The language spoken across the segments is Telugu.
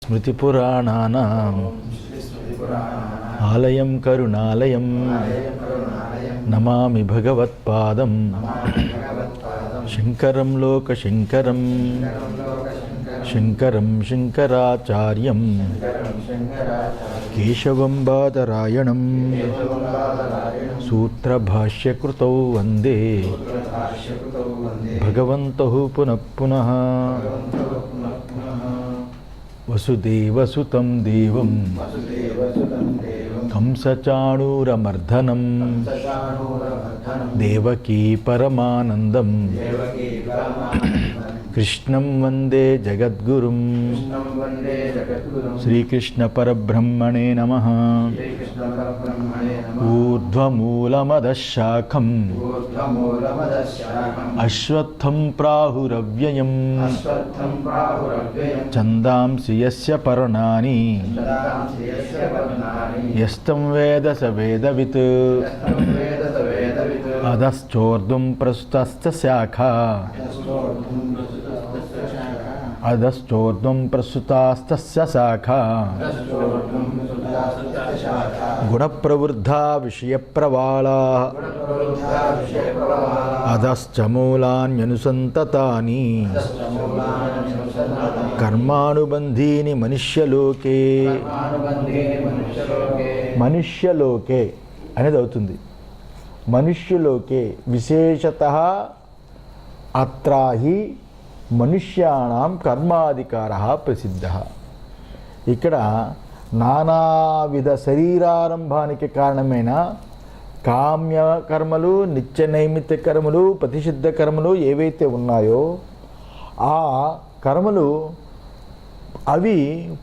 స్మృతిపురాణానాం ఆలయం కరుణాలయం నమామి భగవత్పాదం శంకరం లోకశంకరం శంకరం శంకరాచార్యం కేశవం బాదరాయణం సూత్రభాష్యకృతౌ వందే భగవంతః పునః పునః. వసుదేవసుతం దేవం కంసచాణూరమర్దనం దేవకీ పరమానందం కృష్ణం వందే జగద్గురుం. శ్రీకృష్ణ పరబ్రహ్మణే నమః. ఊర్ధ్వమూలమదశాఖం అశ్వత్థం ప్రాహురవ్యయం ఛందాంసి యస్య పర్ణాని యస్తం వేద స వేదవిత్ అధశ్చోర్ధ్వం ప్రస్తుతస్య శాఖా అధశ్చోర్ధ్వం ప్రస్తుతాస్తస్య శాఖా గుణప్రవృద్ధా విషయప్రవాళాః అధశ్చ మూలాన్యనుసంతతాని కర్మానుబంధీని మనుష్యలోకే. మనుష్యలోకే అనేది అవుతుంది. మనుష్యలోకే విశేషతః అత్రాహి మనుష్యాణం కర్మాధికారః ప్రసిద్ధః. ఇక్కడ నానావిధ శరీరారంభానికి కారణమైన కామ్య కర్మలు, నిత్య నైమిత్య కర్మలు, ప్రతిషిద్ధ కర్మలు ఏవైతే ఉన్నాయో ఆ కర్మలు అవి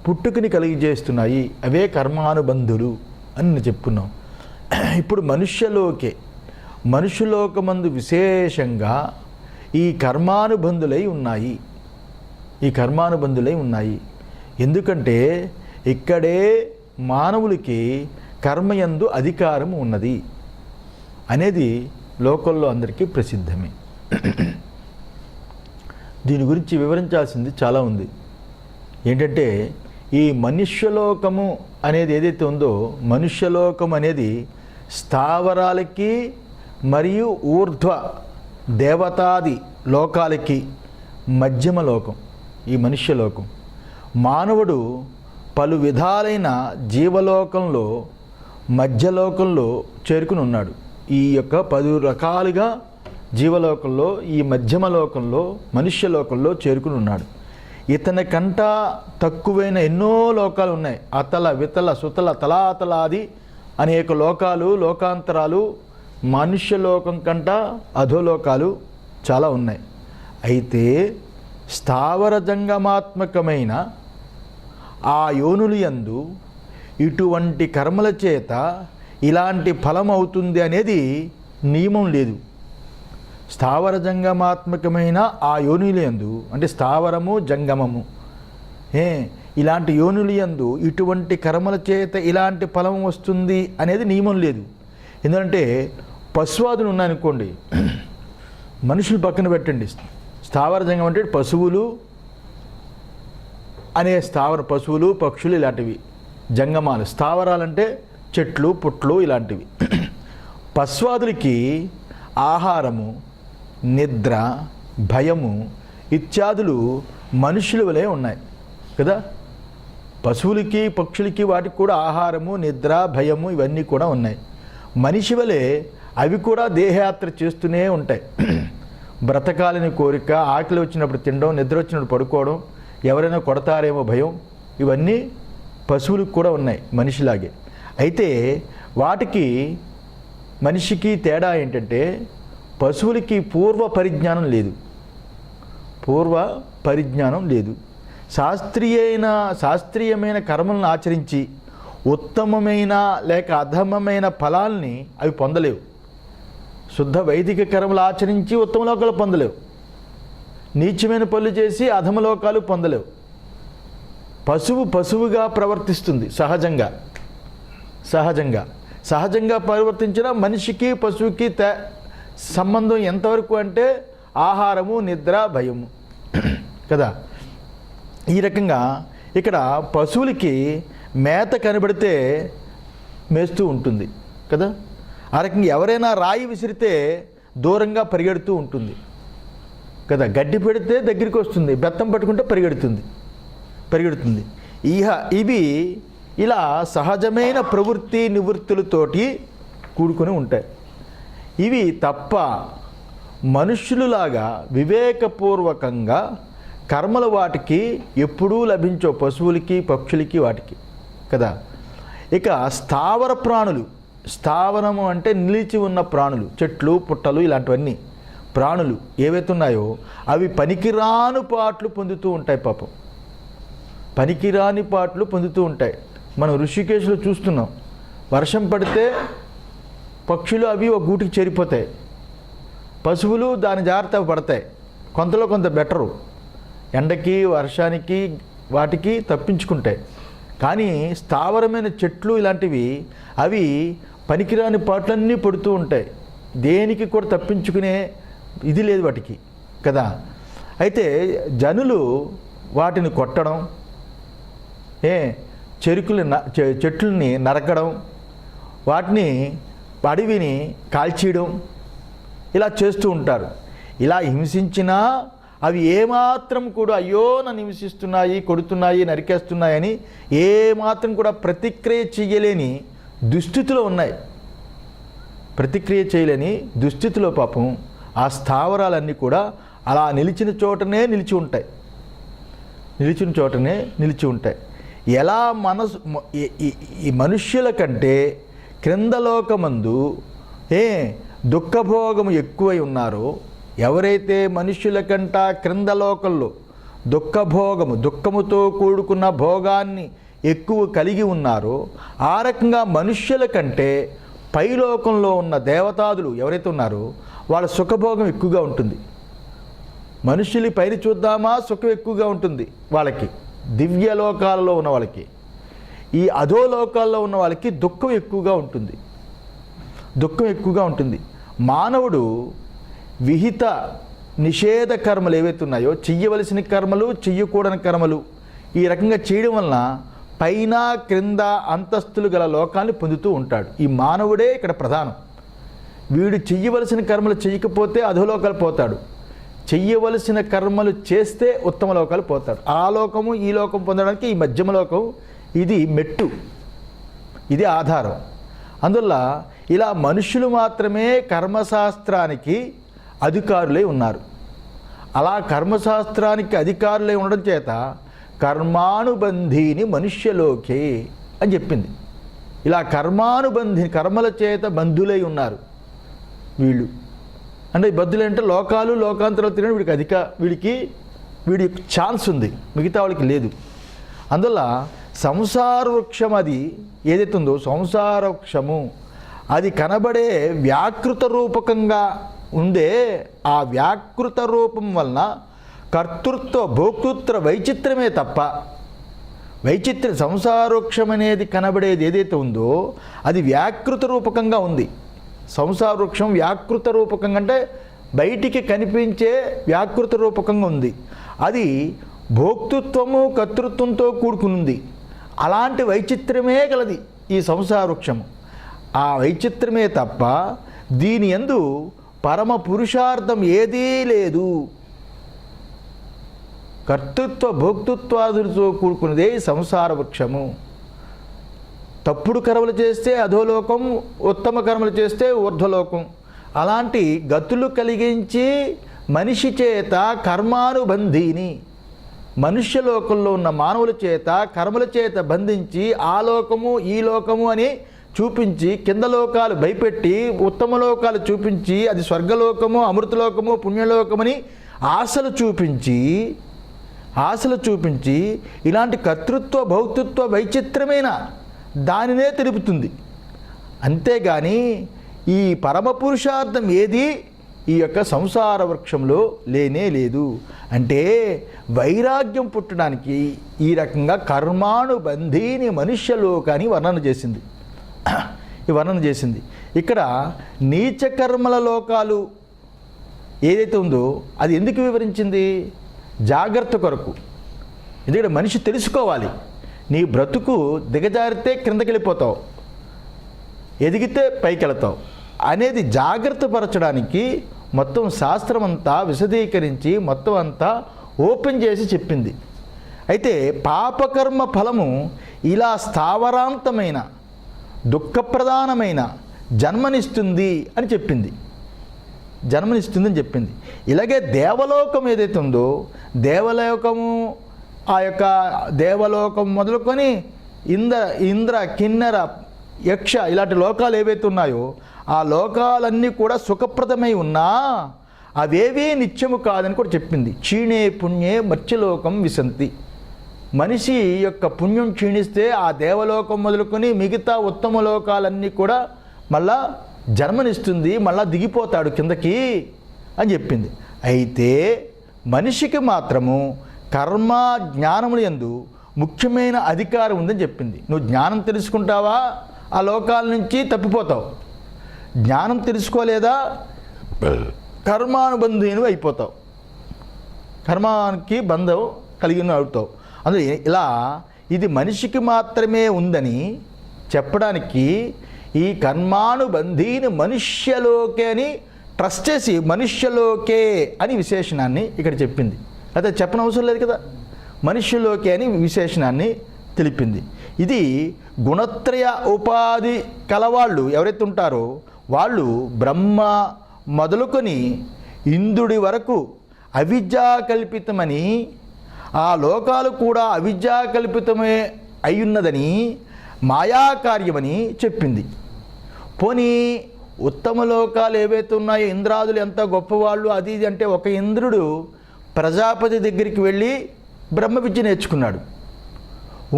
పుట్టుకని కలిగజేస్తున్నాయి. అవే కర్మానుబంధులు అని చెప్పుకున్నాం. ఇప్పుడు మనుష్యలోకమందు విశేషంగా ఈ కర్మానుబంధులై ఉన్నాయి. ఎందుకంటే ఇక్కడే మానవులకి కర్మయందు అధికారం ఉన్నది అనేది లోకంలో అందరికీ ప్రసిద్ధమే. దీని గురించి వివరించాల్సింది చాలా ఉంది. ఏంటంటే ఈ మనుష్యలోకము అనేది ఏదైతే ఉందో, మనుష్యలోకం అనేది స్థావరాలకి మరియు ఊర్ధ్వ దేవతాది లోకాలకి మధ్యమ లోకం ఈ మనుష్యలోకం. మానవుడు పలు విధాలైన జీవలోకంలో మధ్యలోకంలో చేరుకుని ఉన్నాడు. ఈ యొక్క 10 రకాలుగా జీవలోకంలో ఈ మధ్యమ లోకంలో మనుష్యలోకంలో చేరుకుని ఉన్నాడు. ఇతని కంట తక్కువైన ఎన్నో లోకాలు ఉన్నాయి. అతల వితల సుతల తలాతలాది అనేక లోకాలు, లోకాంతరాలు మనుష్యలోకం కంట అధోలోకాలు చాలా ఉన్నాయి. అయితే స్థావర జంగమాత్మకమైన ఆ యోనులు యందు ఇటువంటి కర్మల చేత ఇలాంటి ఫలం అవుతుంది అనేది నియమం లేదు. స్థావర జంగమాత్మకమైన ఆ యోనులు యందు అంటే స్థావరము జంగమము ఇలాంటి యోనులు యందు ఇటువంటి కర్మల చేత ఇలాంటి ఫలం వస్తుంది అనేది నియమం లేదు. ఎందుకంటే పశువాదులు ఉన్నాయనుకోండి, మనుషులు పక్కన పెట్టండి. స్థావర జంగం అంటే పశువులు అనే పశువులు పక్షులు ఇలాంటివి జంగమాలు. స్థావరాలంటే చెట్లు పుట్లు ఇలాంటివి. పశువాదులకి ఆహారము, నిద్ర, భయము ఇత్యాదులు మనుషుల వలె ఉన్నాయి కదా. పశువులకి పక్షులకి వాటికి కూడా ఆహారము, నిద్ర, భయము ఇవన్నీ కూడా ఉన్నాయి. మనిషి వలె అవి కూడా దేహయాత్ర చేస్తూనే ఉంటాయి. బ్రతకాలని కోరిక, ఆకలి వచ్చినప్పుడు తినడం, నిద్ర వచ్చినప్పుడు పడుకోవడం, ఎవరైనా కొడతారేమో భయం, ఇవన్నీ పశువులకు కూడా ఉన్నాయి మనిషిలాగే. అయితే వాటికి మనిషికి తేడా ఏంటంటే పశువులకి పూర్వ పరిజ్ఞానం లేదు. శాస్త్రీయమైన కర్మలను ఆచరించి ఉత్తమమైన లేక అధమమైన ఫలాల్ని అవి పొందలేవు. శుద్ధ వైదిక కర్మలు ఆచరించి ఉత్తమ లోకాలు పొందలేవు. నీచమైన పనులు చేసి అధమలోకాలు పొందలేవు. పశువుగా ప్రవర్తిస్తుంది సహజంగా ప్రవర్తించిన మనిషికి పశువుకి సంబంధం ఎంతవరకు అంటే ఆహారము, నిద్ర, భయము కదా. ఈ రకంగా ఇక్కడ పశువులకి మేత కనబడితే మేస్తూ ఉంటుంది కదా. ఆ రకంగా ఎవరైనా రాయి విసిరితే దూరంగా పరిగెడుతూ ఉంటుంది కదా. గడ్డి పెడితే దగ్గరికి వస్తుంది, బెత్తం పట్టుకుంటే పరిగెడుతుంది. ఇవి ఇలా సహజమైన ప్రవృత్తి నివృత్తులతోటి కూడుకొని ఉంటాయి. ఇవి తప్ప మనుష్యులులాగా వివేకపూర్వకంగా కర్మలు వాటికి ఎప్పుడూ లభించో, పశువులకి పక్షులకి వాటికి కదా. ఇక స్థావర ప్రాణులు, స్థావరము అంటే నిలిచి ఉన్న ప్రాణులు, చెట్లు పుట్టలు ఇలాంటివన్నీ ప్రాణులు ఏవైతే ఉన్నాయో అవి పనికిరాని పాటలు పొందుతూ ఉంటాయి. పాపం పనికిరాని పాటలు పొందుతూ ఉంటాయి. మనం ఋషికేశ్లో చూస్తున్నాం, వర్షం పడితే పక్షులు అవి ఒక గూటికి చేరిపోతాయి, పశువులు దాని జాగ్రత్త పడతాయి. కొంతలో కొంత బెటరు, ఎండకి వర్షానికి వాటికి తప్పించుకుంటాయి. కానీ స్థావరమైన చెట్లు ఇలాంటివి అవి పనికిరాని పాటలన్నీ పడుతూ ఉంటాయి, దేనికి కూడా తప్పించుకునే ఇది లేదు వాటికి కదా. అయితే జనులు వాటిని కొట్టడం, చెట్లని నరకడం, వాటిని అడవిని కాల్చేయడం ఇలా చేస్తూ ఉంటారు. ఇలా హింసించినా అవి ఏమాత్రం కూడా అయ్యో నన్ను హింసిస్తున్నాయి, కొడుతున్నాయి, నరికేస్తున్నాయని ఏమాత్రం కూడా ప్రతిక్రియ చేయలేని దుస్థితిలో ఉన్నాయి. ప్రతిక్రియ చేయలేని దుస్థితిలో పాపం ఆ స్థావరాలన్నీ కూడా అలా నిలిచిన చోటనే నిలిచి ఉంటాయి. ఎలా ఈ మనుష్యుల కంటే క్రిందలోకమందు దుఃఖభోగము ఎక్కువై ఉన్నారో, ఎవరైతే మనుష్యుల కంట క్రిందలోకంలో దుఃఖముతో కూడుకున్న భోగాన్ని ఎక్కువ కలిగి ఉన్నారో, ఆ రకంగా మనుష్యుల కంటే పైలోకంలో ఉన్న దేవతాదులు ఎవరైతే ఉన్నారో వాళ్ళ సుఖభోగం ఎక్కువగా ఉంటుంది. మనుష్యులు పైన చూద్దామా, సుఖం ఎక్కువగా ఉంటుంది వాళ్ళకి, దివ్యలోకాలలో ఉన్న వాళ్ళకి. ఈ అధోలోకాల్లో ఉన్న వాళ్ళకి దుఃఖం ఎక్కువగా ఉంటుంది. మానవుడు విహిత నిషేధ కర్మలు ఏవైతే ఉన్నాయో, చెయ్యవలసిన కర్మలు, చెయ్యకూడని కర్మలు, ఈ రకంగా చేయడం వలన పైన క్రింద అంతస్తులు గల లోకాన్ని పొందుతూ ఉంటాడు. ఈ మానవుడే ఇక్కడ ప్రధానం. వీడు చెయ్యవలసిన కర్మలు చేయకపోతే అధోలోకాలు పోతాడు, చెయ్యవలసిన కర్మలు చేస్తే ఉత్తమ లోకాలు పోతాడు. ఆ లోకము ఈ లోకం పొందడానికి ఈ మధ్యమ లోకం ఇది మెట్టు, ఇది ఆధారం. అందువల్ల ఇలా మనుషులు మాత్రమే కర్మశాస్త్రానికి అధికారులై ఉన్నారు. అలా కర్మశాస్త్రానికి అధికారులై ఉండడం చేత కర్మానుబంధీని మనుష్యలోకే అని చెప్పింది. ఇలా కర్మల చేత బంధులై ఉన్నారు వీళ్ళు. అంటే బద్దులంటే లోకాలు లోకాంతరాలు తిరగడం వీడికి ఛాన్స్ ఉంది, మిగతా వాళ్ళకి లేదు. అందువల్ల సంసార వృక్షం అది ఏదైతే ఉందో, సంసార వృక్షము అది కనబడే వ్యాకృత రూపకంగా ఉండే ఆ వ్యాకృత రూపం వలన కర్తృత్వ భోక్తృత్వ వైచిత్రమే తప్ప సంసార వృక్షం అనేది కనబడేది ఏదైతే ఉందో అది వ్యాకృత రూపకంగా ఉంది. సంసార వృక్షం వ్యాకృత రూపకంగా అంటే బయటికి కనిపించే వ్యాకృత రూపకంగా ఉంది. అది భోక్తృత్వము కర్తృత్వంతో కూడుకునుంది. అలాంటి వైచిత్రమే గలది ఈ సంసార వృక్షము. ఆ వైచిత్రమే తప్ప దీని యందు పరమ పురుషార్థం ఏదీ లేదు. కర్తృత్వ భోక్తృత్వాదులతో కూడుకున్నదే సంసార వృక్షము. తప్పుడు కర్మలు చేస్తే అధోలోకం, ఉత్తమ కర్మలు చేస్తే ఊర్ధ్వలోకం. అలాంటి గతులు కలిగించి మనిషి చేత కర్మానుబంధీని, మనుష్యలోకంలో ఉన్న మానవుల చేత కర్మల చేత బంధించి ఆ లోకము ఈ లోకము అని చూపించి, కింద లోకాలు భయపెట్టి ఉత్తమ లోకాలు చూపించి, అది స్వర్గలోకము, అమృతలోకము, పుణ్యలోకమని ఆశలు చూపించి ఇలాంటి కర్తృత్వ భౌతృత్వ వైచిత్రమైన దానినే తెలుపుతుంది. అంతేగాని ఈ పరమ పురుషార్థం ఏది ఈ యొక్క సంసార వృక్షంలో లేనే లేదు. అంటే వైరాగ్యం పుట్టడానికి ఈ రకంగా కర్మానుబంధీని మనుష్యలోకాన్ని వర్ణన చేసింది. ఇక్కడ నీచకర్మల లోకాలు ఏదైతే ఉందో అది ఎందుకు వివరించింది? జాగ్రత్త కొరకు. ఎందుకంటే మనిషి తెలుసుకోవాలి, నీ బ్రతుకు దిగజారితే క్రిందకి వెళ్ళిపోతావు, ఎదిగితే పైకి వెళతావు అనేది జాగ్రత్త పరచడానికి మొత్తం శాస్త్రం అంతా విశదీకరించి మొత్తం అంతా ఓపెన్ చేసి చెప్పింది. అయితే పాపకర్మ ఫలము ఇలా స్థావరాంతమైన దుఃఖప్రధానమైన జన్మనిస్తుంది అని చెప్పింది, జన్మనిస్తుందని చెప్పింది. ఇలాగే దేవలోకం ఏదైతే ఉందో, దేవలోకము ఆ యొక్క దేవలోకం మొదలుకొని ఇంద్ర కిన్నెర యక్ష ఇలాంటి లోకాలు ఏవైతే ఉన్నాయో ఆ లోకాలన్నీ కూడా సుఖప్రదమై ఉన్నా అవేవీ నిత్యము కాదని కూడా చెప్పింది. క్షీణే పుణ్యే మత్స్యలోకం విశంతి. మనిషి యొక్క పుణ్యం క్షీణిస్తే ఆ దేవలోకం మొదలుకొని మిగతా ఉత్తమ లోకాలన్నీ కూడా మళ్ళా జన్మనిస్తుంది, మళ్ళా దిగిపోతాడు కిందకి అని చెప్పింది. అయితే మనిషికి మాత్రము కర్మ జ్ఞానములు యందు ముఖ్యమైన అధికారం ఉందని చెప్పింది. నువ్వు జ్ఞానం తెలుసుకుంటావా ఆ లోకాల నుంచి తప్పిపోతావు, జ్ఞానం తెలుసుకోలేదా కర్మానుబంధుని అయిపోతావు, కర్మానికి బంధం కలిగిన అవుతావు. అందులో ఇలా ఇది మనిషికి మాత్రమే ఉందని చెప్పడానికి ఈ కర్మానుబంధీని మనుష్యలోకే అని ట్రస్ట్ చేసి మనుష్యలోకే అని విశేషణాన్ని ఇక్కడ చెప్పింది. అయితే చెప్పనవసరం లేదు కదా, మనుష్యలోకే అని విశేషణాన్ని తెలిపింది. ఇది గుణత్రయ ఉపాధి కలవాళ్ళు ఎవరైతే ఉంటారో వాళ్ళు బ్రహ్మ మొదలుకొని ఇంద్రుడి వరకు అవిద్యాకల్పితమని, ఆ లోకాలు కూడా అవిద్యాకల్పితమే అయ్యున్నదని, మాయాకార్యమని చెప్పింది. పోనీ ఉత్తమ లోకాలు ఏవైతే ఉన్నాయో ఇంద్రాదులు ఎంత గొప్పవాళ్ళు అది ఇది అంటే, ఒక ఇంద్రుడు ప్రజాపతి దగ్గరికి వెళ్ళి బ్రహ్మ విద్య నేర్చుకున్నాడు.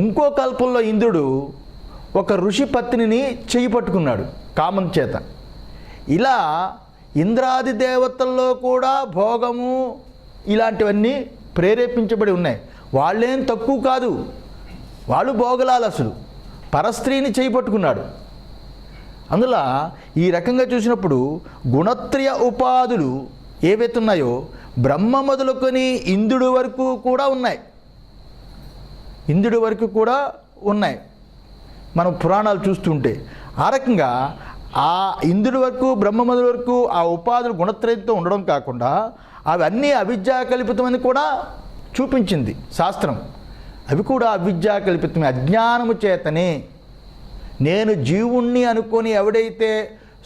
ఇంకో కల్పంలో ఇంద్రుడు ఒక ఋషి పత్నిని చేయి పట్టుకున్నాడు కామం చేత. ఇలా ఇంద్రాది దేవతల్లో కూడా భోగము ఇలాంటివన్నీ ప్రేరేపించబడి ఉన్నాయి. వాళ్ళేం తక్కువ కాదు, వాళ్ళు భోగలాలు. అసలు పరస్త్రీని చేయి పట్టుకున్నాడు. అందులో ఈ రకంగా చూసినప్పుడు గుణత్రయ ఉపాధులు ఏవైతే ఉన్నాయో బ్రహ్మ మొదలుకొని ఇంద్రుడి వరకు కూడా ఉన్నాయి, ఇంద్రుడి వరకు కూడా ఉన్నాయి. మనం పురాణాలు చూస్తుంటే ఆ రకంగా ఆ ఇంద్రుడి వరకు బ్రహ్మ మొదలు వరకు ఆ ఉపాధులు గుణత్రయంతో ఉండడం కాకుండా అవన్నీ అవిద్యాకల్పితమని కూడా చూపించింది శాస్త్రం. అవి కూడా అవిద్యాకల్పితమే, అజ్ఞానము చేతనే. నేను జీవుణ్ణి అనుకొని ఎవడైతే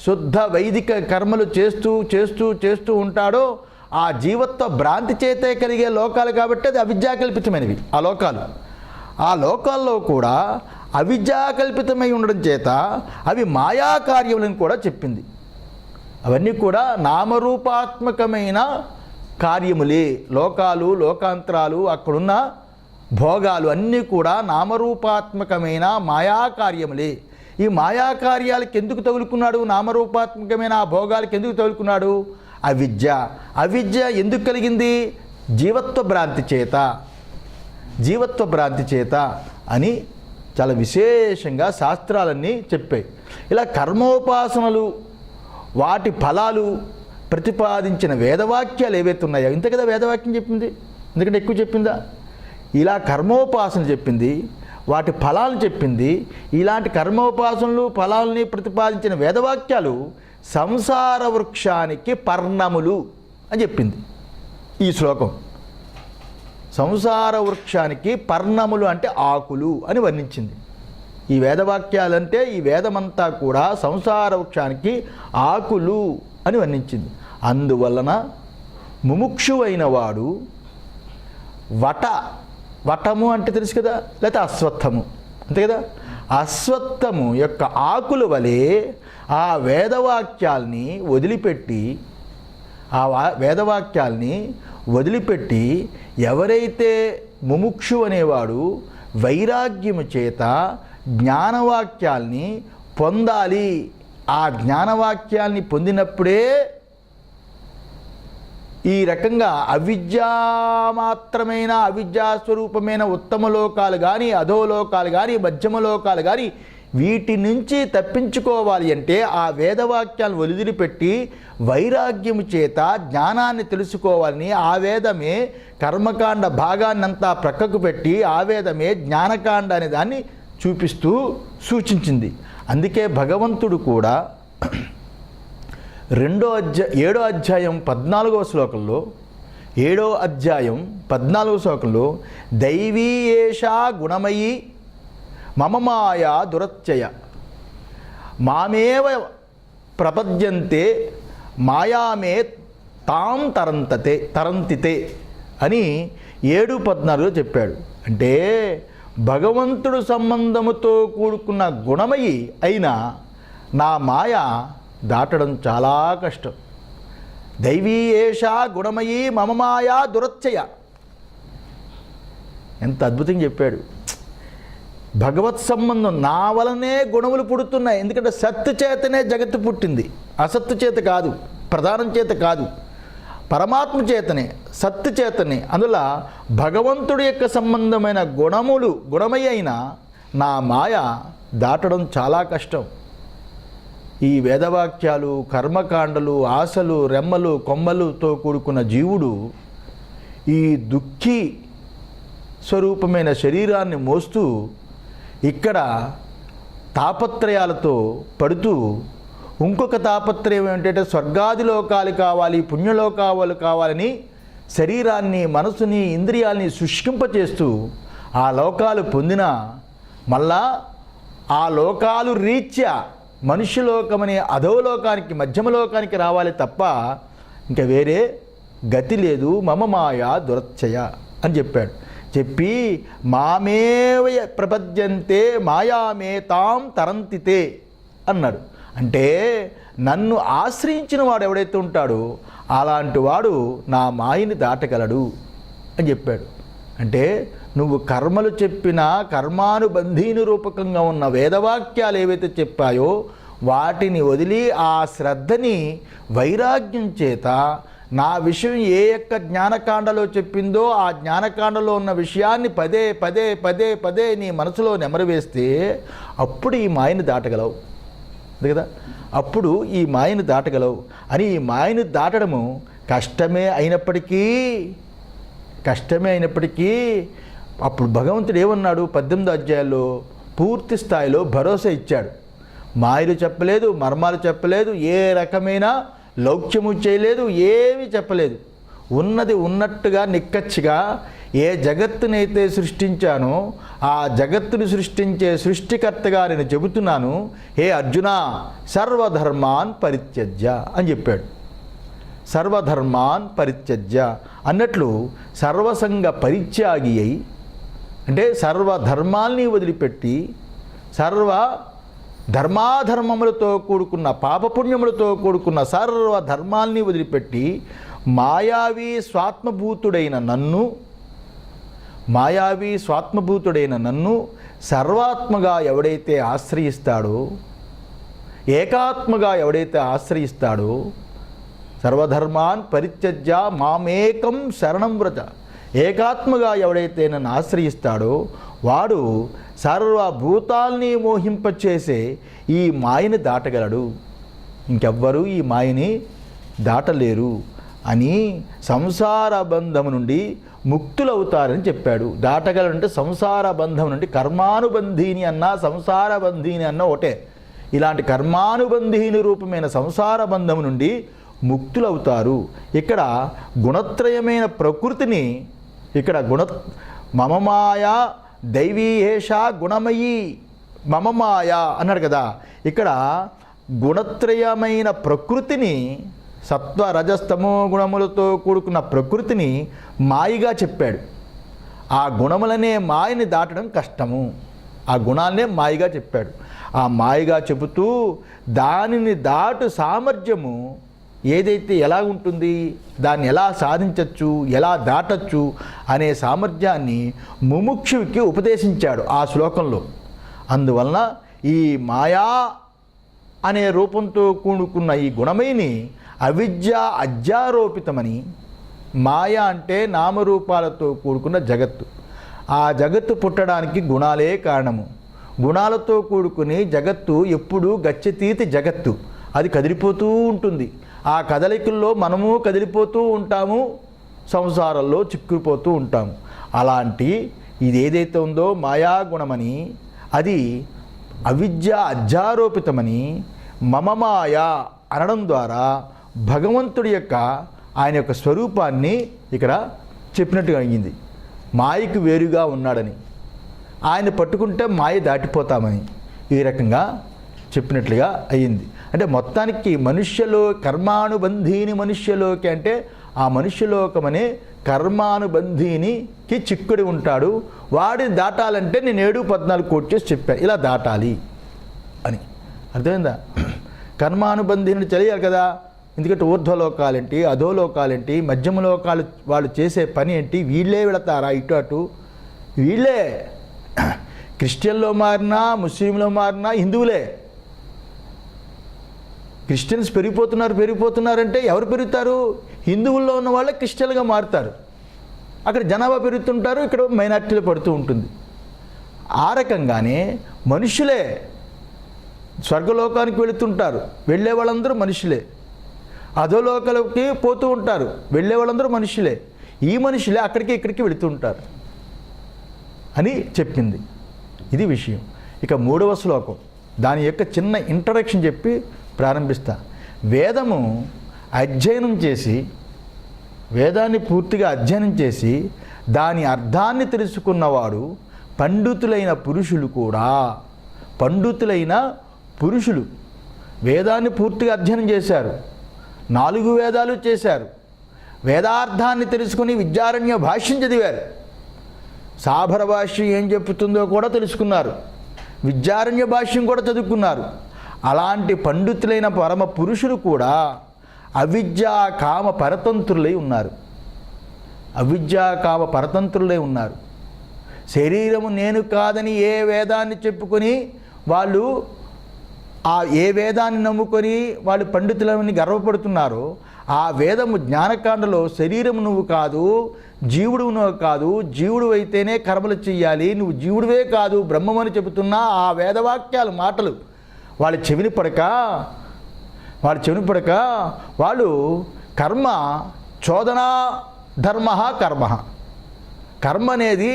శుద్ధ వైదిక కర్మలు చేస్తూ చేస్తూ చేస్తూ ఉంటాడో ఆ జీవత్వ భ్రాంతి చేతే కలిగే లోకాలు కాబట్టి అది అవిద్యాకల్పితమైనవి ఆ లోకాలు. ఆ లోకాల్లో కూడా అవిద్యాకల్పితమై ఉండడం చేత అవి మాయాకార్యములను కూడా చెప్పింది. అవన్నీ కూడా నామరూపాత్మకమైన కార్యములే. లోకాలు, లోకాంతరాలు, అక్కడున్న భోగాలు అన్నీ కూడా నామరూపాత్మకమైన మాయాకార్యములే. ఈ మాయాకార్యాలకు ఎందుకు తగులుకున్నాడు? నామరూపాత్మకమైన ఆ భోగాలకు ఎందుకు తగులుకున్నాడు? అవిద్య. అవిద్య ఎందుకు కలిగింది? జీవత్వ భ్రాంతి చేత, జీవత్వ భ్రాంతి చేత అని చాలా విశేషంగా శాస్త్రాలన్నీ చెప్పాయి. ఇలా కర్మోపాసనలు వాటి ఫలాలు ప్రతిపాదించిన వేదవాక్యాలు ఏవైతే ఉన్నాయో, ఇంత కదా వేదవాక్యం చెప్పింది, ఎందుకంటే ఎక్కువ చెప్పిందా? ఇలా కర్మోపాసన చెప్పింది, వాటి ఫలాలు చెప్పింది. ఇలాంటి కర్మోపాసనలు ఫలాలని ప్రతిపాదించిన వేదవాక్యాలు సంసార వృక్షానికి పర్ణములు అని చెప్పింది ఈ శ్లోకం. సంసార వృక్షానికి పర్ణములు అంటే ఆకులు అని వర్ణించింది. ఈ వేదవాక్యాలంటే ఈ వేదమంతా కూడా సంసార వృక్షానికి ఆకులు అని వర్ణించింది. అందువలన ముముక్షువైన వాడు వటము అంటే తెలుసు కదా, లేకపోతే అశ్వత్థము అంతే కదా, అశ్వత్థము యొక్క ఆకుల వలె ఆ వేదవాక్యాల్ని వదిలిపెట్టి, ఆ వేదవాక్యాల్ని వదిలిపెట్టి ఎవరైతే ముముక్షు అనేవాడు వైరాగ్యము చేత జ్ఞానవాక్యాల్ని పొందాలి, ఆ జ్ఞానవాక్యాల్ని పొందినప్పుడే ఈ రకంగా అవిద్యామాత్రమైన అవిద్యాస్వరూపమైన ఉత్తమ లోకాలు కానీ, అధోలోకాలు కానీ, మధ్యమ లోకాలు కానీ వీటి నుంచి తప్పించుకోవాలి అంటే ఆ వేదవాక్యాలను వదిలిపెట్టి వైరాగ్యము చేత జ్ఞానాన్ని తెలుసుకోవాలని ఆ వేదమే కర్మకాండ భాగాన్నంతా ప్రక్కకు పెట్టి ఆ వేదమే జ్ఞానకాండ అనే దాన్ని చూపిస్తూ సూచించింది. అందుకే భగవంతుడు కూడా 7వ అధ్యాయం 14వ శ్లోకంలో 7వ అధ్యాయం 14వ శ్లోకంలో దైవీ ఏషా గుణమయీ మమ మాయా దురత్యయ మామేవ ప్రపద్యంతే మాయామే తాం తరంతితే అని 7:14లో చెప్పాడు. అంటే భగవంతుడు సంబంధముతో కూడుకున్న గుణమయి అయినా నా మాయ దాటడం చాలా కష్టం. దైవీ ఏషా గుణమయీ మమ మాయా దురత్యయ. ఎంత అద్భుతంగా చెప్పాడు. భగవత్ సంబంధం నా వలనే గుణములు పుడుతున్నాయి. ఎందుకంటే సత్తు చేతనే జగత్తు పుట్టింది, అసత్తు చేత కాదు, ప్రధానం చేత కాదు, పరమాత్మ చేతనే, సత్తు చేతనే. అందువల్ల భగవంతుడి యొక్క సంబంధమైన గుణమయ అయిన నా మాయ దాటడం చాలా కష్టం. ఈ వేదవాక్యాలు, కర్మకాండలు, ఆశలు, రెమ్మలు, కొమ్మలుతో కూడుకున్న జీవుడు ఈ దుఃఖి స్వరూపమైన శరీరాన్ని మోస్తూ ఇక్కడ తాపత్రయాలతో పడుతూ ఇంకొక తాపత్రయం ఏంటంటే స్వర్గాది లోకాలు కావాలి, పుణ్యలోకాలు కావాలని శరీరాన్ని, మనసుని, ఇంద్రియాలని శుష్కింపచేస్తూ ఆ లోకాలు పొందిన మళ్ళా ఆ లోకాలు రీత్యా మనుష్యలోకమనే అధోలోకానికి, మధ్యమలోకానికి రావాలి తప్ప ఇంకా వేరే గతి లేదు. మమ మాయా దురత్యయ అని చెప్పాడు. చెప్పి మామేవ ప్రపద్యంతే మాయామే తాం తరంతితే అన్నాడు. అంటే నన్ను ఆశ్రయించిన వాడు ఎవడైతే ఉంటాడో అలాంటి వాడు నా మాయని దాటగలడు అని చెప్పాడు. అంటే నువ్వు కర్మలు చెప్పినా కర్మానుబంధీని రూపకంగా ఉన్న వేదవాక్యాలు ఏవైతే చెప్పాయో వాటిని వదిలి ఆ శ్రద్ధని వైరాగ్యం చేత నా విషయం ఏ యొక్క జ్ఞానకాండలో చెప్పిందో ఆ జ్ఞానకాండలో ఉన్న విషయాన్ని పదే పదే పదే పదే నీ మనసులో నెమరవేస్తే అప్పుడు ఈ మాయని దాటగలవు. అంతే కదా, అప్పుడు ఈ మాయని దాటగలవు. అని ఈ మాయని దాటడము కష్టమే అయినప్పటికీ అప్పుడు భగవంతుడు ఏమన్నాడు 18వ అధ్యాయంలో పూర్తి స్థాయిలో భరోసా ఇచ్చాడు. మాయలు చెప్పలేదు, మర్మాలు చెప్పలేదు, ఏ రకమైన లౌక్యము చేయలేదు, ఏమీ చెప్పలేదు. ఉన్నది ఉన్నట్టుగా నిక్కచ్చిగా ఏ జగత్తునైతే సృష్టించానో ఆ జగత్తుని సృష్టించే సృష్టికర్తగా నేను చెబుతున్నాను, హే అర్జున సర్వధర్మాన్ పరిత్యజ్య అని చెప్పాడు. సర్వధర్మాన్ పరిత్యజ్య అన్నట్లు సర్వసంగ పరిత్యాగి అయి, అంటే సర్వధర్మాల్ని వదిలిపెట్టి సర్వ ధర్మాధర్మములతో కూడుకున్న పాపపుణ్యములతో కూడుకున్న సర్వధర్మాల్ని వదిలిపెట్టి మాయావి స్వాత్మభూతుడైన నన్ను సర్వాత్మగా ఎవడైతే ఆశ్రయిస్తాడో, ఏకాత్మగా ఎవడైతే ఆశ్రయిస్తాడో, సర్వధర్మాన్ పరిత్యజ్య మామేకం శరణం వ్రజ, ఏకాత్మగా ఎవడైతే నన్ను ఆశ్రయిస్తాడో వాడు సర్వభూతాల్ని మోహింపచేసే ఈ మాయని దాటగలడు. ఇంకెవ్వరూ ఈ మాయని దాటలేరు అని సంసార బంధం నుండి ముక్తులవుతారని చెప్పాడు. దాటగలంటే సంసార బంధం నుండి, కర్మానుబంధీని అన్నా సంసార బంధీని అన్నా ఒకటే. ఇలాంటి కర్మానుబంధీని రూపమైన సంసార బంధం నుండి ముక్తులవుతారు. ఇక్కడ గుణత్రయమైన ప్రకృతిని మమ మాయా దైవీ ఏషా గుణమయీ మమ మాయా అన్నాడు కదా. ఇక్కడ గుణత్రయమైన ప్రకృతిని, సత్వ రజస్తమో గుణములతో కూడుకున్న ప్రకృతిని మాయగా చెప్పాడు. ఆ గుణములనే మాయని దాటడం కష్టము. ఆ గుణాలనే మాయగా చెప్పాడు. ఆ మాయగా చెబుతూ దానిని దాటు సామర్థ్యము ఏదైతే ఎలా ఉంటుంది, దాన్ని ఎలా సాధించవచ్చు, ఎలా దాటచ్చు అనే సామర్థ్యాన్ని ముముక్షువుకి ఉపదేశించాడు ఆ శ్లోకంలో. అందువలన ఈ మాయా అనే రూపంతో కూడుకున్న ఈ గుణమయిని అవిద్య అధ్యారోపితమని, మాయ అంటే నామరూపాలతో కూడుకున్న జగత్తు, ఆ జగత్తు పుట్టడానికి గుణాలే కారణము. గుణాలతో కూడుకుని జగత్తు ఎప్పుడూ గచ్చతీతి జగత్తు, అది కదిలిపోతూ ఉంటుంది. ఆ కదలికల్లో మనము కదిలిపోతూ ఉంటాము, సంసారంలో చిక్కుపోతూ ఉంటాము. అలాంటి ఇది ఏదైతే ఉందో మాయాగుణమని, అది అవిద్య అధ్యారోపితమని మమ మాయ అనడం ద్వారా భగవంతుడి యొక్క ఆయన యొక్క స్వరూపాన్ని ఇక్కడ చెప్పినట్టుగా అయ్యింది. మాయకు వేరుగా ఉన్నాడని, ఆయన పట్టుకుంటే మాయ దాటిపోతామని ఈ రకంగా చెప్పినట్లుగా అయ్యింది. అంటే మొత్తానికి మనుష్యలో కర్మానుబంధీని మనుష్యలోకి అంటే ఆ మనుష్యలోకమనే కర్మానుబంధీనికి చిక్కుడి ఉంటాడు. వాడిని దాటాలంటే నేను 7-14 కోట్ చేసి చెప్పాను, ఇలా దాటాలి అని. అర్థమైందా? కర్మానుబంధీని తెలియాలి కదా. ఎందుకంటే ఊర్ధ్వలోకాలేంటి, అధోలోకాలేంటి, మధ్యమలోకాలు వాళ్ళు చేసే పని ఏంటి, వీళ్ళే వెళతారా ఇటు అటు? వీళ్ళే క్రిస్టియన్లో మారినా, ముస్లింలో మారినా హిందువులే. క్రిస్టియన్స్ పెరిగిపోతున్నారంటే ఎవరు పెరుగుతారు? హిందువుల్లో ఉన్న వాళ్ళే క్రిస్టియన్గా మారుతారు. అక్కడ జనాభా పెరుగుతుంటారు, ఇక్కడ మైనార్టీలు పడుతూ ఉంటుంది. ఆ రకంగానే మనుషులే స్వర్గలోకానికి వెళుతుంటారు, వెళ్ళే వాళ్ళందరూ మనుషులే. అధోలోకాలకి పోతూ ఉంటారు, వెళ్ళే వాళ్ళందరూ మనుషులే. ఈ మనుషులే అక్కడికి ఇక్కడికి వెళుతూ ఉంటారు అని చెప్పింది. ఇది విషయం. ఇక 3వ శ్లోకం, దాని యొక్క చిన్న ఇంట్రడక్షన్ చెప్పి ప్రారంభిస్తా. వేదము అధ్యయనం చేసి, వేదాన్ని పూర్తిగా అధ్యయనం చేసి దాని అర్థాన్ని తెలుసుకున్నవాడు పండితులైన పురుషులు కూడా, పండితులైన పురుషులు వేదాన్ని పూర్తిగా అధ్యయనం చేశారు, 4 వేదాలు చేశారు, వేదార్థాన్ని తెలుసుకుని విద్యారణ్య భాష్యం చదివారు, సాభర భాష్యం ఏం చెప్తుందో కూడా తెలుసుకున్నారు, విద్యారణ్య భాష్యం కూడా చదువుకున్నారు. అలాంటి పండితులైన పరమ పురుషులు కూడా అవిద్యా కామ పరతంత్రులై ఉన్నారు. అవిద్యా కామ పరతంత్రులై ఉన్నారు. శరీరము నేను కాదని ఏ వేదాన్ని చెప్పుకొని వాళ్ళు, ఆ ఏ వేదాన్ని నమ్ముకొని వాళ్ళు పండితులని గర్వపడుతున్నారో, ఆ వేదము జ్ఞానకాండలో శరీరము నువ్వు కాదు, జీవుడు నువ్వు కాదు, జీవుడు అయితేనే కర్మలు చెయ్యాలి, నువ్వు జీవుడివే కాదు బ్రహ్మమని చెబుతున్నా ఆ వేదవాక్యాలు మాటలు వాళ్ళ చెవిని పడక వాళ్ళు కర్మ చోదనా ధర్మ కర్మ అనేది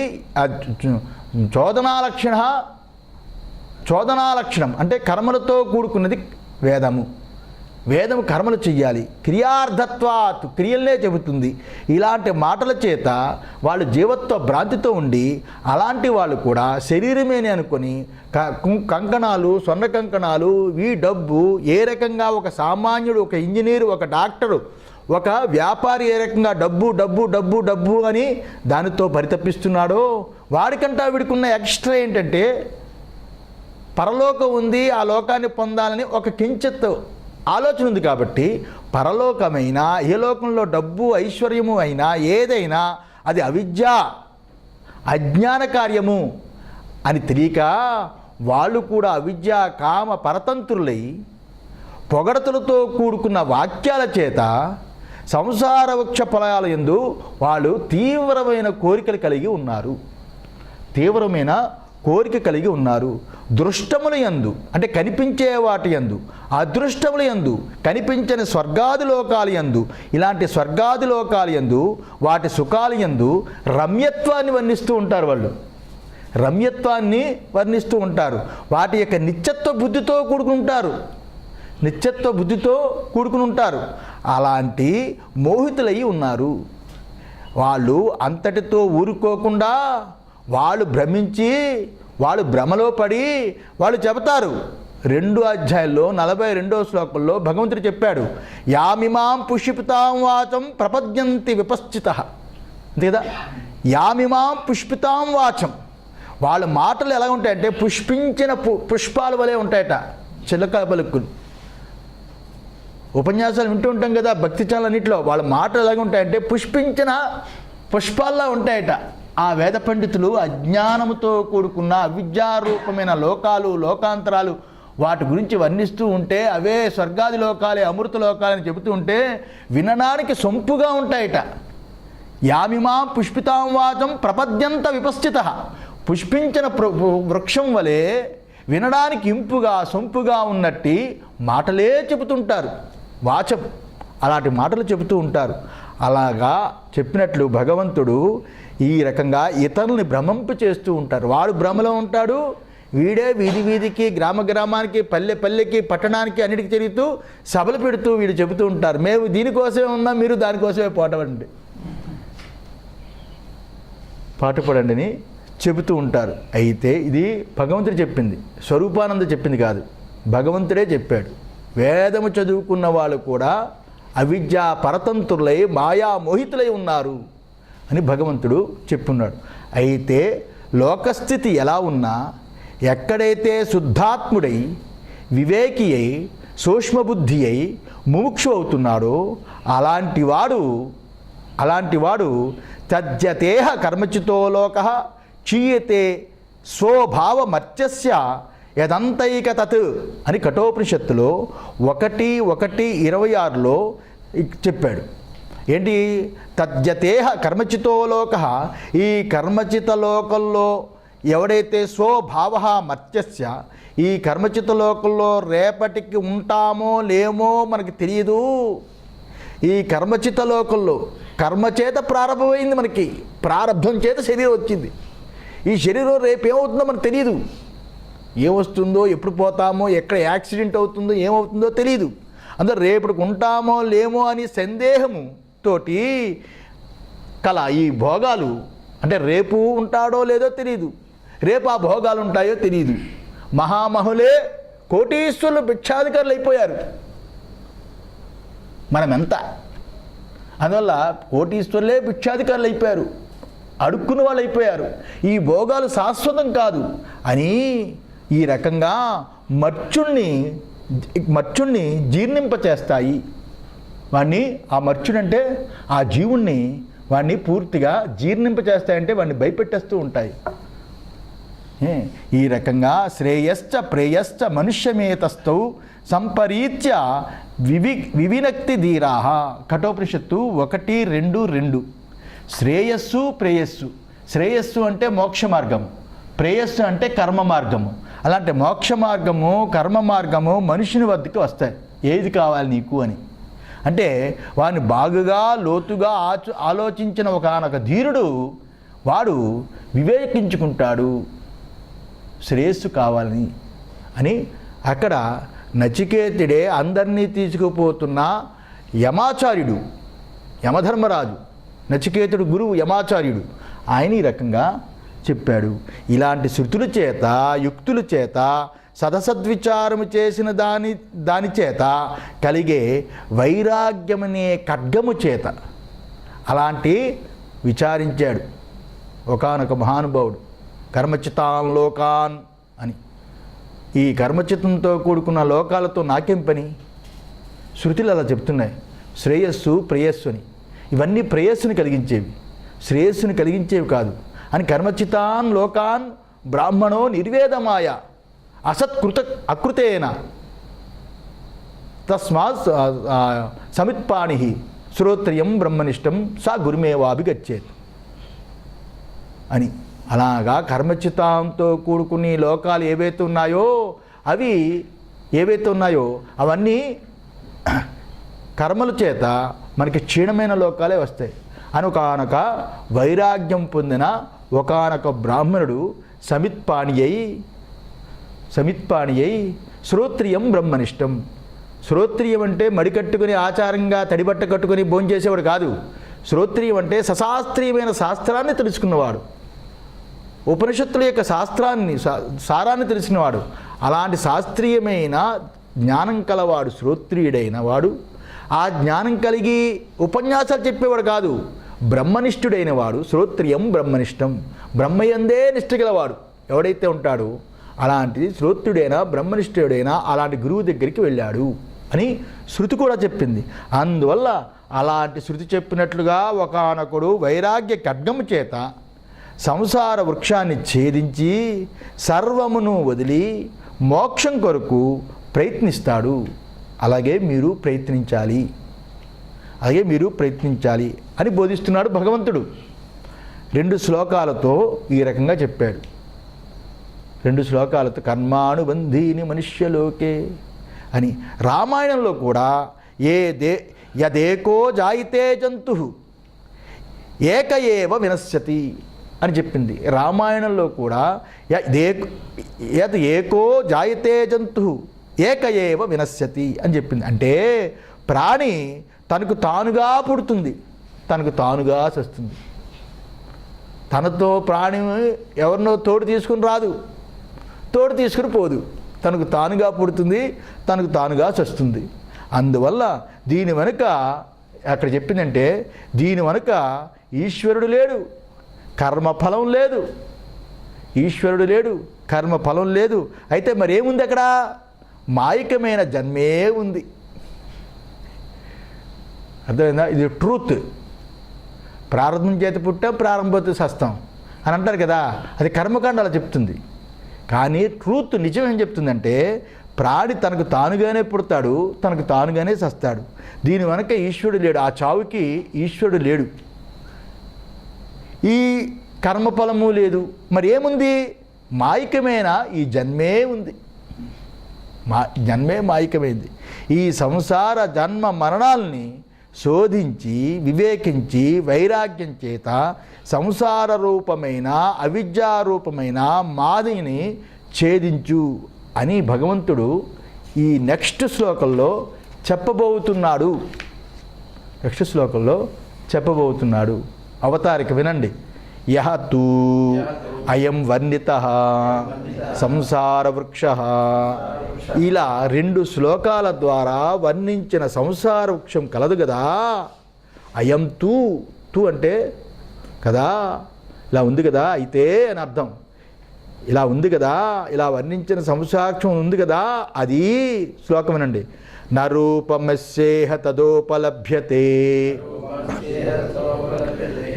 చోదనా లక్షణం అంటే కర్మలతో కూడుకున్నది వేదము. వేదము కర్మలు చెయ్యాలి, క్రియార్థత్వాత్ క్రియలనే చెబుతుంది. ఇలాంటి మాటల చేత వాళ్ళు జీవత్వ భ్రాంతితో ఉండి, అలాంటి వాళ్ళు కూడా శరీరమేని అనుకొని కంకణాలు, స్వర్ణ కంకణాలు, ఈ డబ్బు ఏ రకంగా ఒక సామాన్యుడు, ఒక ఇంజనీరు, ఒక డాక్టరు, ఒక వ్యాపారి ఏ రకంగా డబ్బు డబ్బు డబ్బు డబ్బు అని దానితో పరితపిస్తున్నాడో, వాడికంటా వీడికున్న ఎక్స్ట్రా ఏంటంటే పరలోకం ఉంది, ఆ లోకాన్ని పొందాలని ఒక కించిత్ ఆలోచన ఉంది. కాబట్టి పరలోకమైనా, ఏ లోకంలో డబ్బు ఐశ్వర్యము అయినా ఏదైనా అది అవిద్య అజ్ఞాన కార్యము అని తెలియక వాళ్ళు కూడా అవిద్య కామ పరతంత్రులై పొగడతలతో కూడుకున్న వాక్యాల చేత సంసార వృక్ష ఫలాల యందు వాళ్ళు తీవ్రమైన కోరికలు కలిగి ఉన్నారు. తీవ్రమైన కోరిక కలిగి ఉన్నారు. దృష్టముల యందు అంటే కనిపించే వాటి యందు, అదృష్టముల యందు కనిపించని స్వర్గాది లోకాల యందు, ఇలాంటి స్వర్గాది లోకాల యందు వాటి సుఖాల యందు రమ్యత్వాన్ని వర్ణిస్తూ ఉంటారు. వాళ్ళు రమ్యత్వాన్ని వర్ణిస్తూ ఉంటారు. వాటి యొక్క నిత్యత్వ బుద్ధితో కూడుకుంటారు, నిత్యత్వ బుద్ధితో కూడుకుని ఉంటారు. అలాంటి మోహితులై ఉన్నారు. వాళ్ళు అంతటితో ఊరుకోకుండా వాళ్ళు భ్రమించి, వాళ్ళు భ్రమలో పడి వాళ్ళు చెబుతారు. 2 అధ్యాయంలో 42వ శ్లోకంలో భగవంతుడు చెప్పాడు, యామిమాం పుష్పితాం వాచం ప్రపద్యంతి విపశ్చితః. అంతే కదా, యామిమాం పుష్పితాం వాచం. వాళ్ళ మాటలు ఎలా ఉంటాయంటే పుష్పించిన పుష్పాల వలె ఉంటాయట, చిలక పలుకులు. ఉపన్యాసాలు వింటూ ఉంటాం కదా భక్తి ఛానల్ అన్నింటిలో, వాళ్ళ మాటలు ఎలాగ ఉంటాయంటే పుష్పించిన పుష్పాల్లా ఉంటాయట. ఆ వేద పండితులు అజ్ఞానముతో కూడుకున్న అవిద్యారూపమైన లోకాలు, లోకాంతరాలు వాటి గురించి వర్ణిస్తూ ఉంటే, అవే స్వర్గాది లోకాలే, అమృత లోకాలని చెబుతూ ఉంటే వినడానికి సొంపుగా ఉంటాయట. యామిమా పుష్పితాం వాచం ప్రపద్యంత విపశ్చితః. పుష్పించిన వృక్షం వలె వినడానికి ఇంపుగా సొంపుగా ఉన్నట్టి మాటలే చెబుతుంటారు. వాచం అలాంటి మాటలు చెబుతూ ఉంటారు. అలాగా చెప్పినట్లు భగవంతుడు ఈ రకంగా ఇతరుల్ని భ్రమింప చేస్తూ ఉంటారు. వాడు భ్రమలో ఉంటాడు, వీడే వీధి వీధికి గ్రామ గ్రామానికి పల్లె పల్లెకి పట్టణానికి అన్నిటికీ తిరుగుతూ సభలు పెడుతూ వీడు చెబుతూ ఉంటారు, మేము దీనికోసమే ఉన్నాం, మీరు దానికోసమే పాటుపడండి అని చెబుతూ ఉంటారు. అయితే ఇది భగవంతుడు చెప్పింది, స్వరూపానంద చెప్పింది కాదు, భగవంతుడే చెప్పాడు. వేదము చదువుకున్న వాళ్ళు కూడా అవిద్యా పరతంత్రులై మాయా మోహితులై ఉన్నారు అని భగవంతుడు చెప్పున్నాడు. అయితే లోకస్థితి ఎలా ఉన్నా ఎక్కడైతే శుద్ధాత్ముడై వివేకి అయి సూక్ష్మబుద్ధి అయి ముముక్షు అవుతున్నాడో అలాంటివాడు తజ్జతేహ కర్మచితో లోక చీయతే స్వభావమర్త్యస్య యదంతైక తత్ అని కఠోపనిషత్తులో 1:26లో చెప్పాడు. ఏంటి? తజ్జతేహ కర్మచితో లోక, ఈ కర్మచిత లోకంలో ఎవడైతే స్వభావ మర్త్యస్య, ఈ కర్మచిత లోకంలో రేపటికి ఉంటామో లేమో మనకి తెలియదు. ఈ కర్మచిత లోకంలో కర్మచేత ప్రారంభమైంది, మనకి ప్రారంభం చేత శరీరం వచ్చింది. ఈ శరీరం రేపేమవుతుందో మనకు తెలియదు. ఏమొస్తుందో, ఎప్పుడు పోతామో, ఎక్కడ యాక్సిడెంట్ అవుతుందో, ఏమవుతుందో తెలియదు. అందరూ రేపటికి ఉంటామో లేమో అని సందేహము తోటి కల ఈ భోగాలు, అంటే రేపు ఉంటాడో లేదో తెలియదు, రేపు ఆ భోగాలు ఉంటాయో తెలియదు. మహామహులే కోటీశ్వరులు భిక్షాధికారులు అయిపోయారు. మనం ఎంత? అందువల్ల కోటీశ్వరులే భిక్షాధికారులు అయిపోయారు, అడుక్కున్న వాళ్ళు అయిపోయారు. ఈ భోగాలు శాశ్వతం కాదు అని ఈ రకంగా మర్చుణ్ణి జీర్ణింపచేస్తాయి. వాడిని, ఆ మర్చుడంటే ఆ జీవుణ్ణి వాడిని పూర్తిగా జీర్ణింపచేస్తాయంటే వాడిని భయపెట్టేస్తూ ఉంటాయి. ఈ రకంగా శ్రేయశ్చ ప్రేయశ్చ మనుష్యమేతస్థౌ సంపరీత్య వివినక్తి ధీరాహ. కఠోపనిషత్తు 1:2. శ్రేయస్సు ప్రేయస్సు. శ్రేయస్సు అంటే మోక్ష మార్గము, ప్రేయస్సు అంటే కర్మ మార్గము. అలాంటి మోక్ష మార్గము కర్మ మార్గము మనుషుని వద్దకు వస్తాయి. ఏది కావాలి నీకు అని అంటే వాడిని బాగుగా లోతుగా ఆలోచించిన ఒకనొక ధీరుడు వాడు వివేకించుకుంటాడు శ్రేయస్సు కావాలని అని. అక్కడ నచికేతుడే అందరినీ తీసుకుపోతున్న యమాచార్యుడు, యమధర్మరాజు, నచికేతుడు గురువు యమాచార్యుడు, ఆయన ఈ రకంగా చెప్పాడు. ఇలాంటి శృతుల చేత యుక్తుల చేత సదసద్విచారము చేసిన దాని చేత కలిగే వైరాగ్యమనే ఖడ్గము చేత అలాంటి విచారించాడు ఒకానొక మహానుభావుడు. కర్మచితాన్ లోకాన్ అని. ఈ కర్మచితంతో కూడుకున్న లోకాలతో నాకేం పని? శృతులు అలా చెప్తున్నాయి, శ్రేయస్సు ప్రేయస్సు అని. ఇవన్నీ ప్రేయస్సుని కలిగించేవి, శ్రేయస్సుని కలిగించేవి కాదు అని. కర్మచితాన్ లోకాన్ బ్రాహ్మణో నిర్వేదమాయ అసత్కృత అకృతేన తస్మాత్ సమిత్పాణి శ్రోత్రియం బ్రహ్మనిష్టం సా గురుమేవాభిగచ్చేత్ అని. అలాగా కర్మచితంతో కూడుకుని లోకాలు ఏవైతే ఉన్నాయో అవన్నీ కర్మల చేత మనకి క్షీణమైన లోకాలే వస్తాయి అని ఒకనొక వైరాగ్యం పొందిన ఒకనొక బ్రాహ్మణుడు సమిత్పాణి అయి శ్రోత్రియం బ్రహ్మనిష్టం. శ్రోత్రియం అంటే మడికట్టుకుని ఆచారంగా తడిబట్ట కట్టుకుని భోంచేసేవాడు కాదు. శ్రోత్రియం అంటే సశాస్త్రీయమైన శాస్త్రాన్ని తెలుసుకున్నవాడు, ఉపనిషత్తుల యొక్క సారాన్ని తెలిసినవాడు. అలాంటి శాస్త్రీయమైన జ్ఞానం కలవాడు శ్రోత్రియుడైన వాడు. ఆ జ్ఞానం కలిగి ఉపన్యాసాలు చెప్పేవాడు కాదు, బ్రహ్మనిష్ఠుడైన వాడు. శ్రోత్రియం బ్రహ్మనిష్టం, బ్రహ్మయందే నిష్ఠ గలవాడు ఎవడైతే ఉంటాడో అలాంటిది శ్రోత్రుడైనా బ్రహ్మనిష్ఠుడైనా అలాంటి గురువు దగ్గరికి వెళ్ళాడు అని శృతి కూడా చెప్పింది. అందువల్ల అలాంటి శృతి చెప్పినట్లుగా ఒకానొకడు వైరాగ్య ఖడ్గము చేత సంసార వృక్షాన్ని ఛేదించి సర్వమును వదిలి మోక్షం కొరకు ప్రయత్నిస్తాడు. అలాగే మీరు ప్రయత్నించాలి అని బోధిస్తున్నాడు భగవంతుడు. 2 శ్లోకాలతో ఈ రకంగా చెప్పాడు. 2 శ్లోకాలతో కర్మానుబంధీని మనుష్యలోకే అని. రామాయణంలో కూడా యదేకో జాయితే జంతు ఏక ఏవ వినశ్యతి అని చెప్పింది. రామాయణంలో కూడా యద్ ఏకో జాయితే జంతు ఏక ఏవ వినశ్యతి అని చెప్పింది. అంటే ప్రాణి తనకు తానుగా పుడుతుంది, తనకు తానుగా చస్తుంది. తనతో ప్రాణి ఎవరినో తోడు తీసుకుని రాదు, తోడు తీసుకుని పోదు. తనకు తానుగా పుడుతుంది, తనకు తానుగా చస్తుంది. అందువల్ల దీని వెనుక అక్కడ చెప్పిందంటే దీని వెనుక ఈశ్వరుడు లేడు, కర్మఫలం లేదు. ఈశ్వరుడు లేడు, కర్మఫలం లేదు. అయితే మరేముంది అక్కడ? మాయికమైన జన్మే ఉంది. అర్థమైందా? ఇది ట్రూత్. ప్రారంభం చేత పుట్టాం, ప్రారంభంతో సస్తాం అని అంటారు కదా, అది కర్మకాండ అలా చెప్తుంది. కానీ ట్రూత్ నిజం ఏం చెప్తుందంటే ప్రాణి తనకు తానుగానే పుడతాడు, తనకు తానుగానే చస్తాడు. దీని వెనక ఈశ్వరుడు లేడు, ఆ చావుకి ఈశ్వరుడు లేడు, ఈ కర్మఫలము లేదు. మరి ఏముంది? మాయికమైన ఈ జన్మే ఉంది. జన్మే మాయికమైంది. ఈ సంసార జన్మ మరణాల్ని శోధించి వివేకించి వైరాగ్యం చేత సంసార రూపమైన అవిద్యారూపమైన మాదిని ఛేదించు అని భగవంతుడు ఈ నెక్స్ట్ శ్లోకంలో చెప్పబోతున్నాడు. అవతారిక వినండి. యహ తూ అయం వర్ణితః సంసార వృక్షః. ఇలా 2 శ్లోకాల ద్వారా వర్ణించిన సంసార వృక్షం కలదు కదా. అయం తూ, తూ అంటే కదా, ఇలా ఉంది కదా, అయితే అని అర్థం. ఇలా ఉంది కదా, ఇలా వర్ణించిన సంసాక్షం ఉంది కదా, అది శ్లోకం వినండి. నరూపమస్యేహ తదోపలభ్యతే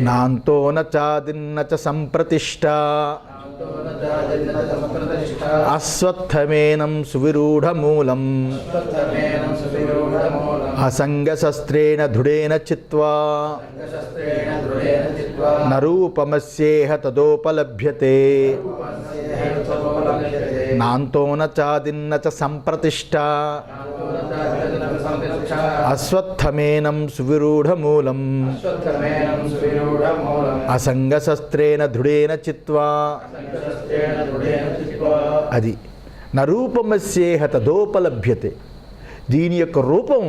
నాంతో నాదిన్న చ సంప్రతిష్ట అశ్వత్థమేనం సువిరూఢమూలం అసంగశస్త్రేణ దృఢేన చిత్వా నరూపమస్యేహ తదోపలభ్యతే నాంతో నాదిన్న చ సంప్రతిష్ట అశ్వత్థమేనం సువిరూఢమూలం అసంగశస్త్రేణ దృఢేన చిత్వా. అది నరూపమస్యేహ తదోపలభ్యతే. దీని యొక్క రూపం,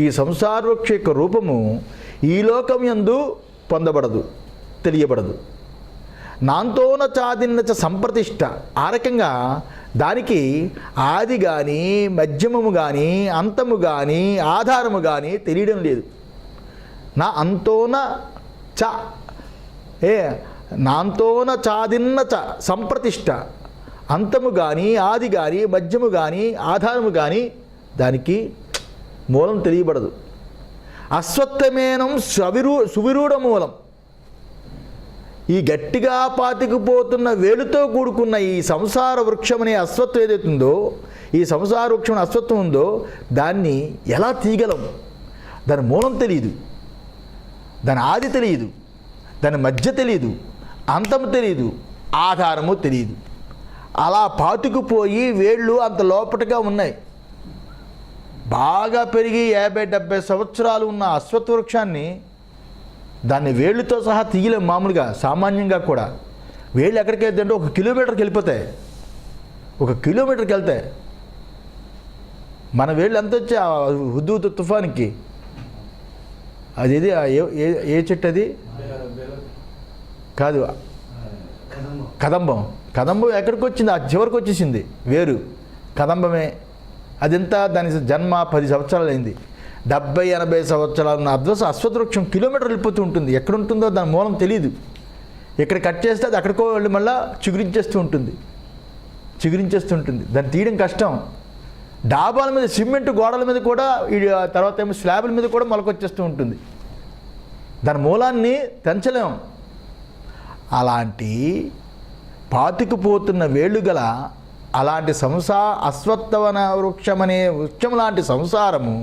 ఈ సంసార వృక్ష యొక్క రూపము ఈ లోకం యందు పొందబడదు, తెలియబడదు. నాంతోన చాదిన్న చ సంప్రతిష్ట. ఆ రకంగా దానికి ఆది కానీ మధ్యమము కానీ అంతము కానీ ఆధారము కానీ తెలియడం లేదు. నా అంతోన చ నాంతోన చాదిన్న చ సంప్రతిష్ట. అంతము కానీ ఆది కానీ మధ్యము కానీ ఆధారము కానీ దానికి మూలం తెలియబడదు. అశ్వత్థమేనం సువిరూఢ మూలం. ఈ గట్టిగా పాతికిపోతున్న వేలుతో కూడుకున్న ఈ సంసార వృక్షం అనే అశ్వత్వం ఏదైతుందో, ఈ సంసార వృక్షం అశ్వత్వం ఉందో దాన్ని ఎలా తీయగలం? దాని మూలం తెలియదు, దాని ఆది తెలియదు, దాని మధ్య తెలియదు, అంతము తెలియదు, ఆధారము తెలియదు. అలా పాతుకుపోయి వేళ్ళు అంత లోపటగా ఉన్నాయి. బాగా పెరిగి 50-70 సంవత్సరాలు ఉన్న అశ్వత్థ వృక్షాన్ని దాన్ని వేళ్ళతో సహా తీయలేం. మామూలుగా సామాన్యంగా కూడా వేళ్ళు ఎక్కడికి వెళ్తాయంటే 1 కిలోమీటర్కి వెళ్ళిపోతాయి. 1 కిలోమీటర్కి వెళ్తాయి. మన వేళ్ళు ఎంత వచ్చి హుద్హుద్ తుఫాన్కి అది ఏ చెట్టు అది కాదు, కదంబం. కదంబం ఎక్కడికి వచ్చింది? ఆ చివరికి వచ్చేసింది వేరు, కదంబమే. అదెంత, దాని జన్మ 10 సంవత్సరాలు అయింది. 70-80 సంవత్సరాలు ఉన్న అశ్వత్థ వృక్షం కిలోమీటర్ వెళ్ళిపోతూ ఉంటుంది. ఎక్కడ ఉంటుందో దాని మూలం తెలియదు. ఇక్కడ కట్ చేస్తే అది అక్కడికో వెళ్ళి మళ్ళీ చిగురించేస్తూ ఉంటుంది. దాన్ని తీయడం కష్టం. డాబాల మీద, సిమెంట్ గోడల మీద కూడా, తర్వాత ఏమో స్లాబ్ల మీద కూడా మొలకొచ్చేస్తూ ఉంటుంది. దాని మూలాన్ని తెంచలేం. అలాంటి పాతుకుపోతున్న వేళ్ళు గల అలాంటి అశ్వత్థవన వృక్షం అనే వృక్షం లాంటి సంసారము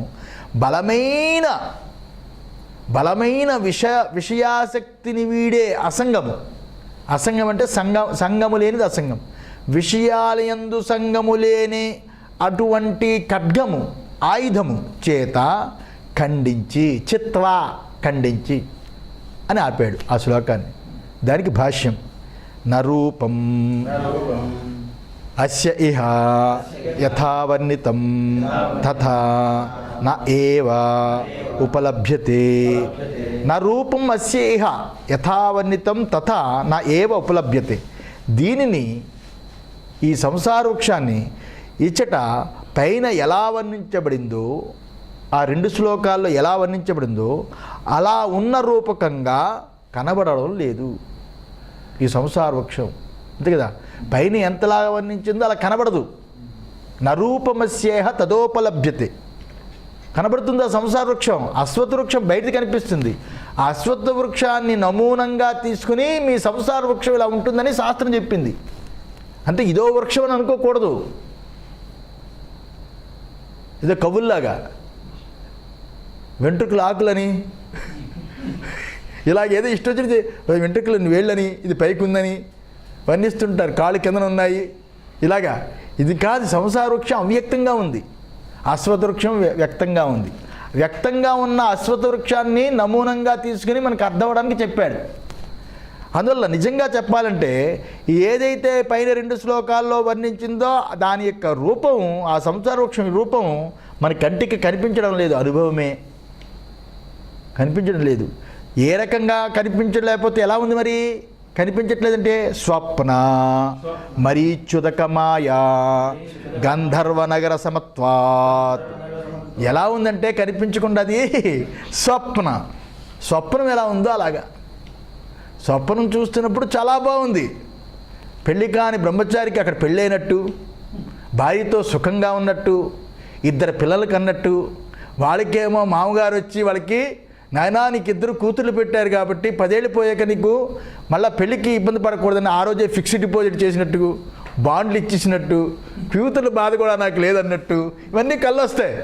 బలమైన విషయాసక్తిని వీడే అసంగము. అసంగం అంటే సంగము లేనిది అసంగం. విషయాలయందు సంగము లేని అటువంటి ఖడ్గము ఆయుధము చేత ఖండించి, చిత్వా ఖండించి అని ఆపాడు ఆ శ్లోకాన్ని. దానికి భాష్యం, నరూపం అస్య ఇహ యథావర్ణితం తథా న ఏవ ఉపలభ్యతే. నరూపం అస్య ఇహ యథావర్ణితం తథా న ఏవ ఉపలభ్యతే. దీనిని, ఈ సంసార వృక్షాన్ని ఇచ్చట పైన ఎలా వర్ణించబడిందో, ఆ 2 శ్లోకాల్లో ఎలా వర్ణించబడిందో అలా ఉన్న రూపకంగా కనబడడం లేదు ఈ సంసార వృక్షం. అంతే కదా, పైన ఎంతలా వర్ణించిందో అలా కనబడదు. నరూపమస్యేహ తదోపలభ్యతే. కనబడుతుంది ఆ సంసార వృక్షం. అశ్వత్థ వృక్షం బయట కనిపిస్తుంది. ఆ అశ్వత్థ వృక్షాన్ని నమూనంగా తీసుకుని మీ సంసార వృక్షం ఇలా ఉంటుందని శాస్త్రం చెప్పింది. అంటే ఇదో వృక్షం అని అనుకోకూడదు, ఇదో కవుల్లాగా వెంట్రుకలు ఆకులని, ఇలాగేదో ఇష్టం వచ్చింది వెంట్రుకలు వేళ్ళని, ఇది పైకి ఉందని వర్ణిస్తుంటారు, కాళ్ళు కిందన ఉన్నాయి ఇలాగా. ఇది కాదు, సంసార వృక్షం అవ్యక్తంగా ఉంది, అశ్వత్థ వృక్షం వ్యక్తంగా ఉంది. వ్యక్తంగా ఉన్న అశ్వత్థ వృక్షాన్ని నమూనంగా తీసుకుని మనకు అర్థం అవడానికి చెప్పాడు. అందువల్ల నిజంగా చెప్పాలంటే ఏదైతే పైన 2 శ్లోకాల్లో వర్ణించిందో దాని యొక్క రూపం, ఆ సంసార వృక్షం రూపం మన కంటికి కనిపించడం లేదు, అనుభవమే కనిపించడం లేదు. ఏ రకంగా కనిపించలేకపోతే ఎలా ఉంది మరి? కనిపించట్లేదంటే స్వప్న మరీచ్యుదక మాయా గంధర్వ నగర సమత్వాత్. ఎలా ఉందంటే కనిపించకుండా అది స్వప్నం ఎలా ఉందో అలాగా. స్వప్నం చూస్తున్నప్పుడు చాలా బాగుంది, పెళ్ళి కాని బ్రహ్మచారికి అక్కడ పెళ్ళైనట్టు, భార్యతో సుఖంగా ఉన్నట్టు, 2 పిల్లలు కన్నట్టు. వాళ్ళకేమో మామగారు వచ్చి వాళ్ళకి, నాయనా నీకు 2 కూతుర్లు పెట్టారు కాబట్టి 10 ఏళ్ళు పోయాక నీకు మళ్ళీ పెళ్ళికి ఇబ్బంది పడకూడదని ఆ రోజే ఫిక్స్డ్ డిపాజిట్ చేసినట్టు, బాండ్లు ఇచ్చేసినట్టు, ఫ్యూచర్ల బాధ కూడా నాకు లేదన్నట్టు ఇవన్నీ కళ్ళు వస్తాయి.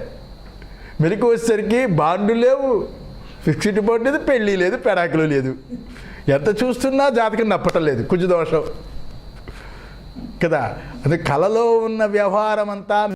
మెలకు వచ్చేసరికి బాండ్లు లేవు, ఫిక్స్డ్ డిపాజిట్ లేదు, పెళ్ళి లేదు, పెడాకులు లేదు. ఎంత చూస్తున్నా జాతకం నప్పటం లేదు, కొంచెం దోషం కదా. అది కళలో ఉన్న వ్యవహారం అంతా